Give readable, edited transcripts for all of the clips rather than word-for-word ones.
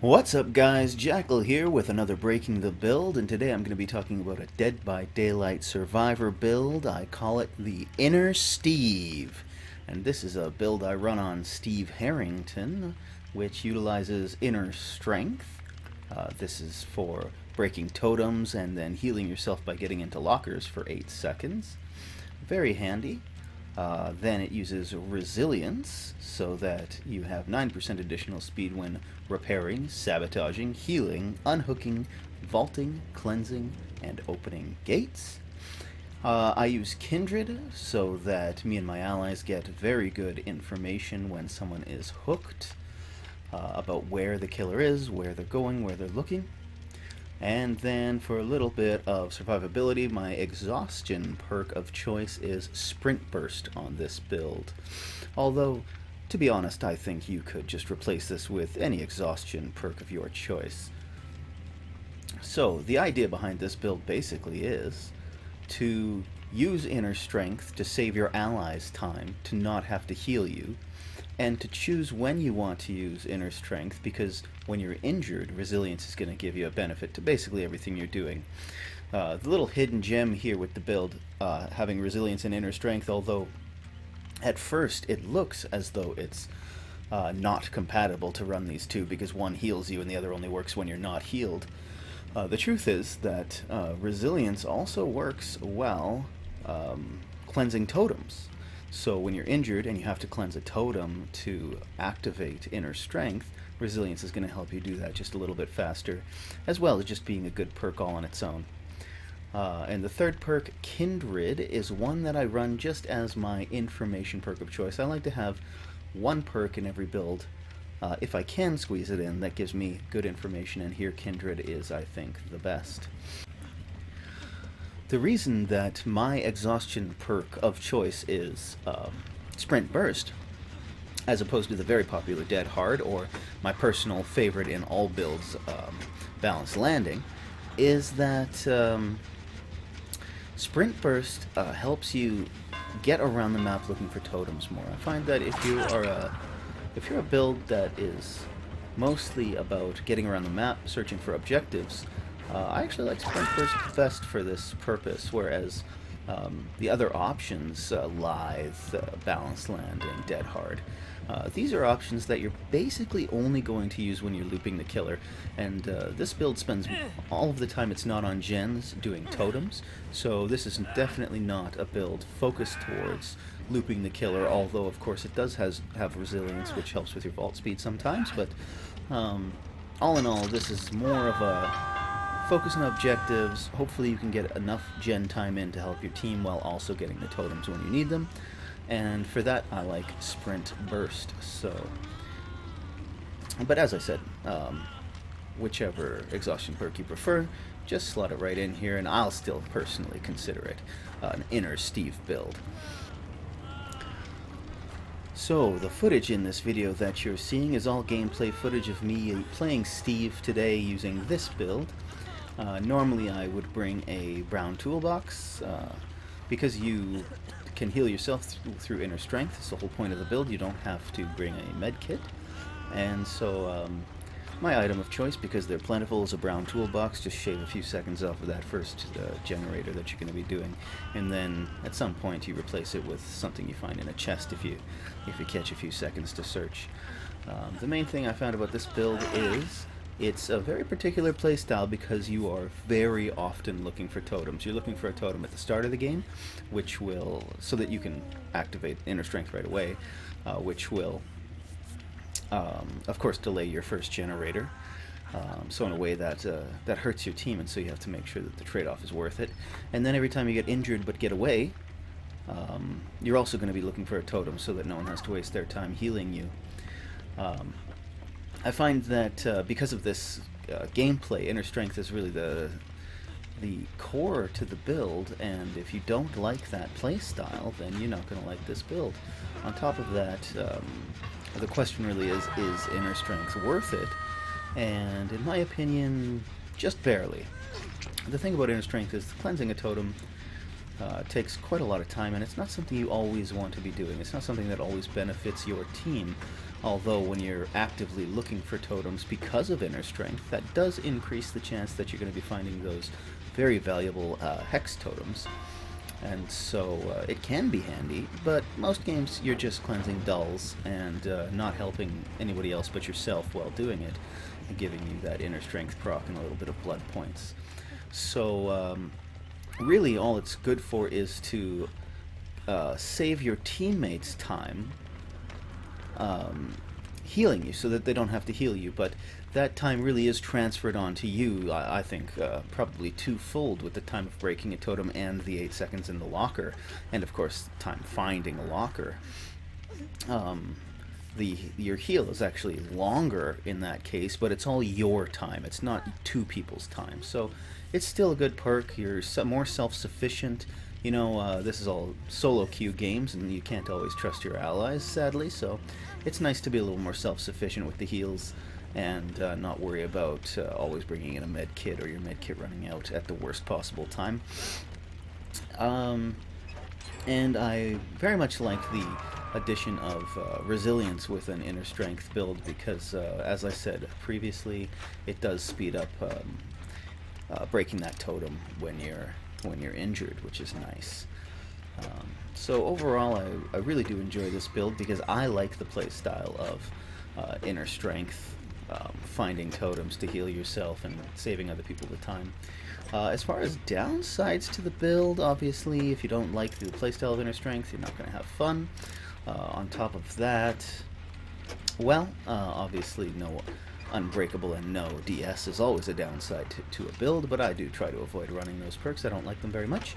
What's up guys, Jackal here with another Breaking the Build, and today I'm going to be talking about a Dead by Daylight Survivor build. I call it the Inner Steve, and this is a build I run on Steve Harrington, which utilizes Inner Strength. This is for breaking totems and then healing yourself by getting into lockers for 8 seconds. Very handy. Then it uses Resilience, so that you have 9% additional speed when repairing, sabotaging, healing, unhooking, vaulting, cleansing, and opening gates. I use Kindred, so that me and my allies get very good information when someone is hooked, about where the killer is, where they're going, where they're looking. And then for a little bit of survivability, my exhaustion perk of choice is Sprint Burst on this build. Although, to be honest, I think you could just replace this with any exhaustion perk of your choice. So, the idea behind this build basically is to use Inner Strength to save your allies time to not have to heal you, and to choose when you want to use Inner Strength, because when you're injured, Resilience is going to give you a benefit to basically everything you're doing. The little hidden gem here with the build, having Resilience and Inner Strength, although at first it looks as though it's not compatible to run these two, because one heals you and the other only works when you're not healed. The truth is that Resilience also works well cleansing totems. So when you're injured and you have to cleanse a totem to activate Inner Strength, Resilience is going to help you do that just a little bit faster, as well as just being a good perk all on its own. And the third perk, Kindred, is one that I run just as my information perk of choice. I like to have one perk in every build, if I can squeeze it in, that gives me good information, and here Kindred is, I think, the best. The reason that my exhaustion perk of choice is Sprint Burst, as opposed to the very popular Dead Hard, or my personal favorite in all builds, Balanced Landing, is that Sprint Burst helps you get around the map looking for totems more. I find that if you're a build that is mostly about getting around the map, searching for objectives, I actually like Sprint Burst best for this purpose, whereas the other options, Lithe, Balanced Landing, Dead Hard, these are options that you're basically only going to use when you're looping the killer, and this build spends all of the time it's not on gens doing totems, so this is definitely not a build focused towards looping the killer, although of course it does have Resilience, which helps with your vault speed sometimes, but all in all, this is more of a focus on objectives. Hopefully you can get enough gen time in to help your team while also getting the totems when you need them. And for that, I like Sprint Burst. But as I said, whichever exhaustion perk you prefer, just slot it right in here, and I'll still personally consider it an Inner Steve build. So, the footage in this video that you're seeing is all gameplay footage of me playing Steve today using this build. Normally I would bring a brown toolbox, because you can heal yourself through Inner Strength. It's the whole point of the build. You don't have to bring a med kit. And so my item of choice, because they're plentiful, is a brown toolbox. Just shave a few seconds off of that first generator that you're going to be doing, and then at some point you replace it with something you find in a chest if you catch a few seconds to search. The main thing I found about this build is it's a very particular playstyle, because you are very often looking for totems. You're looking for a totem at the start of the game, which will, so that you can activate Inner Strength right away, which will, of course, delay your first generator. So in a way that hurts your team, and so you have to make sure that the trade-off is worth it. And then every time you get injured but get away, you're also going to be looking for a totem, so that no one has to waste their time healing you. I find that because of this gameplay, Inner Strength is really the core to the build, and if you don't like that playstyle, then you're not going to like this build. On top of that, the question really is Inner Strength worth it? And in my opinion, just barely. The thing about Inner Strength is cleansing a totem takes quite a lot of time, and it's not something you always want to be doing. It's not something that always benefits your team, although when you're actively looking for totems because of inner strength, that does increase the chance that you're going to be finding those very valuable hex totems. And so it can be handy, but most games you're just cleansing dulls and not helping anybody else but yourself while doing it, and giving you that inner strength proc and a little bit of blood points. So really all it's good for is to save your teammates time healing you so that they don't have to heal you, but that time really is transferred onto you, I think, probably twofold with the time of breaking a totem and the 8 seconds in the locker, and of course time finding a locker. Your heal is actually longer in that case, but it's all your time. It's not two people's time. So it's still a good perk. You're more self-sufficient. You know, this is all solo queue games, and you can't always trust your allies, sadly, so it's nice to be a little more self-sufficient with the heals and not worry about always bringing in a med kit or your med kit running out at the worst possible time. And I very much like the addition of resilience with an inner strength build because, as I said previously, it does speed up breaking that totem when you're injured, which is nice. So overall, I really do enjoy this build because I like the playstyle of inner strength, finding totems to heal yourself and saving other people the time. As far as downsides to the build, obviously, if you don't like the playstyle of inner strength, you're not going to have fun. On top of that, well, obviously no unbreakable and no DS is always a downside to a build, but I do try to avoid running those perks. I don't like them very much.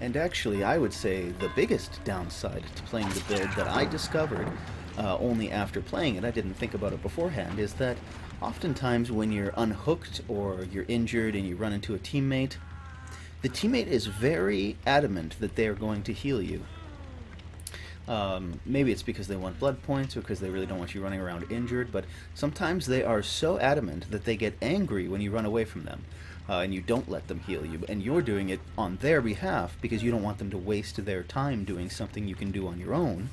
And actually, I would say the biggest downside to playing the build that I discovered only after playing it, I didn't think about it beforehand, is that oftentimes when you're unhooked or you're injured and you run into a teammate, the teammate is very adamant that they are going to heal you. Maybe it's because they want blood points or because they really don't want you running around injured, but sometimes they are so adamant that they get angry when you run away from them and you don't let them heal you, and you're doing it on their behalf because you don't want them to waste their time doing something you can do on your own.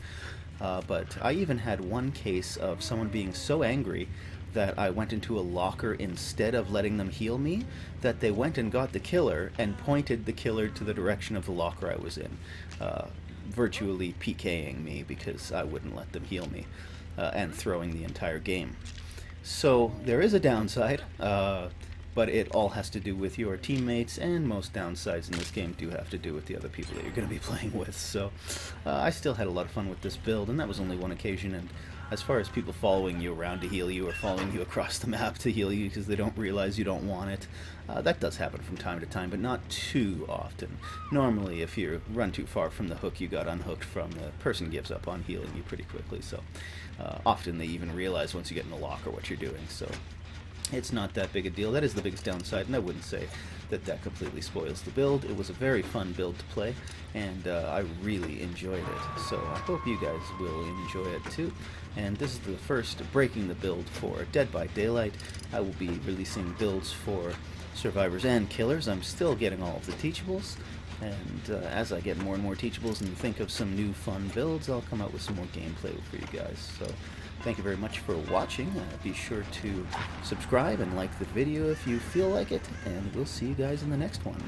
But I even had one case of someone being so angry that I went into a locker instead of letting them heal me, that they went and got the killer and pointed the killer to the direction of the locker I was in, virtually PKing me because I wouldn't let them heal me, and throwing the entire game. So there is a downside, but it all has to do with your teammates, and most downsides in this game do have to do with the other people that you're going to be playing with. So I still had a lot of fun with this build, and that was only one occasion. And as far as people following you around to heal you or following you across the map to heal you because they don't realize you don't want it, that does happen from time to time, but not too often. Normally, if you run too far from the hook you got unhooked from, the person gives up on healing you pretty quickly. So often they even realize once you get in the locker what you're doing. So it's not that big a deal. That is the biggest downside, and I wouldn't say that that completely spoils the build. It was a very fun build to play, and I really enjoyed it. So I hope you guys will enjoy it too. And this is the first Breaking the Build for Dead by Daylight. I will be releasing builds for survivors and killers. I'm still getting all of the teachables, and as I get more and more teachables and think of some new fun builds, I'll come out with some more gameplay for you guys. So thank you very much for watching. Be sure to subscribe and like the video if you feel like it, and we'll see you guys in the next one.